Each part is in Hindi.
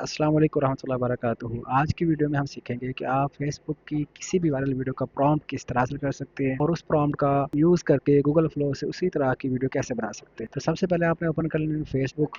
अस्सलाम वालेकुम रहमतुल्लाहि व बरकातुहू। आज की वीडियो में हम सीखेंगे कि आप फेसबुक की किसी भी वायरल वीडियो का प्रॉम्प्ट किस तरह से कर सकते हैं और उस प्रॉम्प्ट का यूज़ करके गूगल फ्लो से उसी तरह की वीडियो कैसे बना सकते हैं। तो सबसे पहले आपने ओपन कर लेनी फेसबुक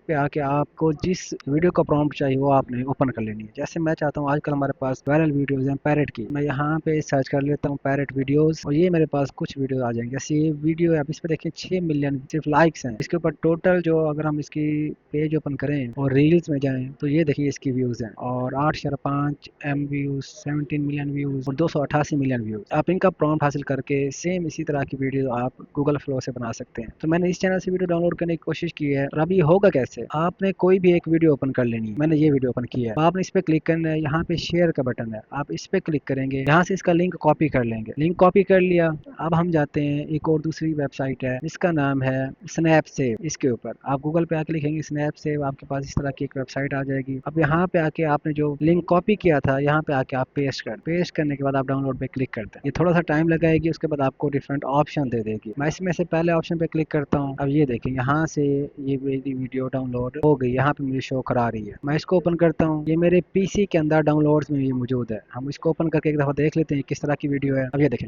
पे आके आपको जिस वीडियो का प्रॉम्प्ट चाहिए वो आपने ओपन कर लेनी है। जैसे मैं चाहता हूँ आजकल हमारे पास वायरल वीडियोज़ हैं पैरेट की, मैं यहाँ पे सर्च कर लेता हूँ पैरेट वीडियोज़ और ये मेरे पास कुछ वीडियो आ जाएंगे। जैसे ये वीडियो है, आप इस पर देखिए 6 मिलियन सिर्फ लाइक्स हैं। इसके ऊपर टोटल जो अगर हम इसकी पेज ओपन करें और रील्स में जाएं तो ये देखिए इसकी व्यूज़ हैं और 8.5 एम व्यूज़, 17 मिलियन व्यूज़ और 288 मिलियन व्यूज़। आप इनका प्रॉम्प्ट हासिल करके सेम इसी तरह की वीडियो आप गूगल फ्लो से बना सकते हैं। तो मैंने इस चैनल से वीडियो डाउनलोड करने की कोशिश की है और अब ये होगा कैसे, आपने कोई भी एक वीडियो ओपन कर लेनी है। मैंने ये वीडियो ओपन किया है, आपने इस पर क्लिक करना है, यहाँ पे शेयर का बटन है, आप इस पर क्लिक करेंगे, यहाँ से इसका लिंक कॉपी कर लेंगे। लिंक कॉपी कर लिया, अब हम जाते हैं एक और दूसरी वेबसाइट है जिसका नाम है स्नैपसेव। इसके ऊपर आप गूगल पे आके लिखेंगे स्नैपसेव, आपके पास इस तरह की एक वेबसाइट आ जाएगी। अब यहाँ पे आके आपने जो लिंक कॉपी किया था यहाँ पे आके आप पेस्ट करने के बाद आप डाउनलोड पे क्लिक करते हैं। ये थोड़ा सा टाइम लगाएगी, उसके बाद आपको डिफरेंट ऑप्शन दे देगी। मैं इसमें से पहले ऑप्शन पे क्लिक करता हूँ। अब ये देखिए यहाँ से ये मेरी वीडियो डाउनलोड हो गई, यहाँ पे मुझे शो करा रही है। मैं इसको ओपन करता हूँ, ये मेरे पीसी के अंदर डाउनलोड्स में ये मौजूद है। हम इसको ओपन करके एक दफ़ा देख लेते हैं किस तरह की वीडियो है। अब ये देखें,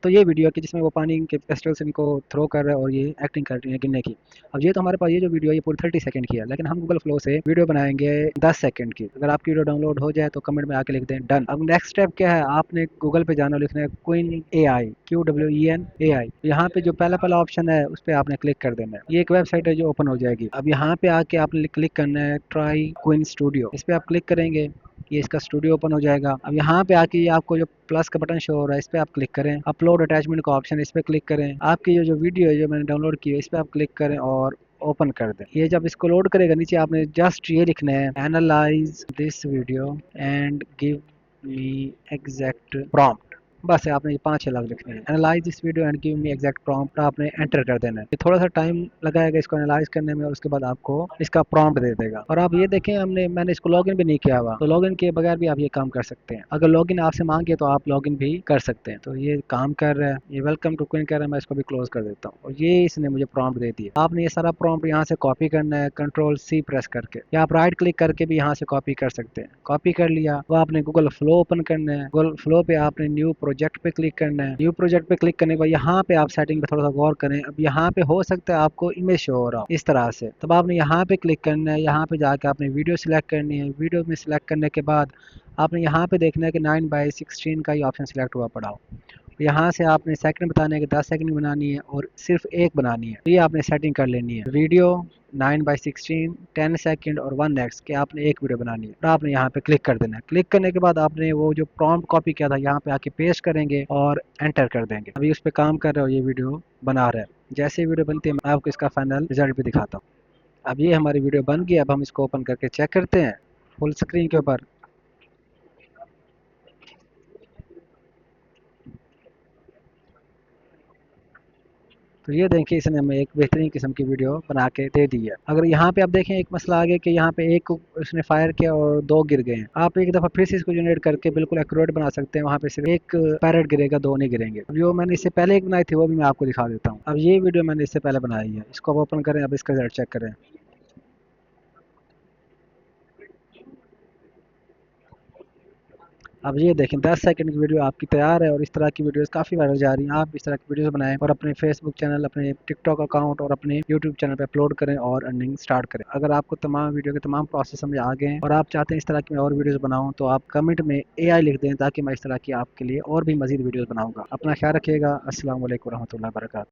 तो ये वीडियो है कि जिसमें वो पानी के पेस्टल्स इनको थ्रो कर रहा है और ये एक्टिंग कर रही है गिनने की। अब ये तो हमारे पास ये जो वीडियो है ये पूरी 30 सेकंड की है, लेकिन हम गूगल फ्लो से वीडियो बनाएंगे 10 सेकंड की। अगर आपकी वीडियो डाउनलोड हो जाए तो कमेंट में आके लिख दें डन। अब नेक्स्ट स्टेप क्या है, आपने गूगल पे जाना, लिखना है क्वीन ए आई, QWEN AI। यहाँ पे जो पहला पहला ऑप्शन है उस पर आपने क्लिक कर देना है। ये एक वेबसाइट है जो ओपन हो जाएगी। अब यहाँ पे आके आपने क्लिक करना है ट्राई क्वीन स्टूडियो, इस पर आप क्लिक करेंगे, ये इसका स्टूडियो ओपन हो जाएगा। अब यहाँ पे आके ये आपको जो प्लस का बटन शो हो रहा है इस पर आप क्लिक करें, अपलोड अटैचमेंट का ऑप्शन इस पर क्लिक करें, आपकी जो वीडियो है जो मैंने डाउनलोड की है इस पर आप क्लिक करें और ओपन कर दें। ये जब इसको लोड करेगा नीचे आपने जस्ट ये लिखना है analyse this video and give me exact prompt. बस है, आपने ये 5-6 लाख लिखने हैं। Analyse this video and give me exact prompt आपने एंटर कर देना है। ये थोड़ा सा टाइम लगाएगा इसको एनालाइज करने में और उसके बाद आपको इसका प्रॉम्प्ट दे देगा। और आप ये देखें मैंने इसको लॉगिन भी नहीं किया हुआ, तो लॉगिन के बगैर भी आप ये काम कर सकते हैं। अगर लॉगिन आपसे मांगे तो आप लॉगिन भी कर सकते हैं। तो ये काम कर रहा है, ये वेलकम टू क्वीन कह रहा है, मैं इसको भी क्लोज कर देता हूँ और ये इसने मुझे प्रॉम्प्ट दे दिया। आपने ये सारा प्रॉम्प्ट यहाँ से कॉपी करना है Ctrl+C प्रेस करके, या आप राइट क्लिक करके भी यहाँ से कॉपी कर सकते हैं। कॉपी कर लिया, वो आपने गूगल फ्लो ओपन करना है। गूगल फ्लो पे आपने न्यू प्रोजेक्ट पे क्लिक करना है। न्यू प्रोजेक्ट पे क्लिक करने के बाद यहाँ पे आप सेटिंग पे थोड़ा सा गौर करें। अब यहाँ पे हो सकता है आपको इमेज शो हो रहा हो इस तरह से, तब आपने यहाँ पे क्लिक करना है। यहाँ पे जाके आपने वीडियो सिलेक्ट करनी है। वीडियो में सिलेक्ट करने के बाद आपने यहाँ पे देखना है कि 9:16 का ये ऑप्शन सिलेक्ट हुआ पड़ा हो। यहाँ से आपने सेकंड बताने हैं कि 10 सेकंड बनानी है और सिर्फ एक बनानी है, तो ये आपने सेटिंग कर लेनी है। वीडियो 9:16, 10 सेकंड और 1x के आपने एक वीडियो बनानी है और आपने यहाँ पे क्लिक कर देना है। क्लिक करने के बाद आपने वो जो प्रॉम्प्ट कॉपी किया था यहाँ पे आके पेस्ट करेंगे और एंटर कर देंगे। अभी उस पर काम कर रहे हो, ये वीडियो बना रहा है। जैसे वीडियो बनती है मैं आपको इसका फाइनल रिजल्ट भी दिखाता हूँ। अब ये हमारी वीडियो बन गई, अब हम इसको ओपन करके चेक करते हैं फुल स्क्रीन के ऊपर। तो ये देखिए इसने हमें एक बेहतरीन किस्म की वीडियो बना के दे दी है। अगर यहाँ पे आप देखें एक मसला आ गया कि यहाँ पे एक उसने फायर किया और 2 गिर गए हैं। आप एक दफ़ा फिर से इसको जनरेट करके बिल्कुल एक्यूरेट बना सकते हैं, वहाँ पे सिर्फ एक पैरेट गिरेगा, 2 नहीं गिरेंगे। अब जो मैंने इससे पहले एक बनाई थी वो भी मैं आपको दिखा देता हूँ। अब ये वीडियो मैंने इससे पहले बनाई है, इसको आप ओपन करें, अब इसका रिजल्ट चेक करें। अब ये देखें 10 सेकंड की वीडियो आपकी तैयार है और इस तरह की वीडियोस काफ़ी वायरल जा रही हैं। आप इस तरह की वीडियोस बनाएं और अपने फेसबुक चैनल, अपने टिकटॉक अकाउंट और अपने यूट्यूब चैनल पे अपलोड करें और अर्निंग स्टार्ट करें। अगर आपको तमाम वीडियो के तमाम प्रोसेस समझ आ गए हैं और आप चाहते हैं इस तरह की मैं और वीडियोज़ बनाऊँ तो आप कमेंट में AI लिख दें ताकि मैं इस तरह की आपके लिए और भी मज़ीद वीडियोज़ बनाऊँगा। अपना ख्याल रखिएगा। अस्सलाम वालेकुम रहमतुल्लाहि व बरकातहू।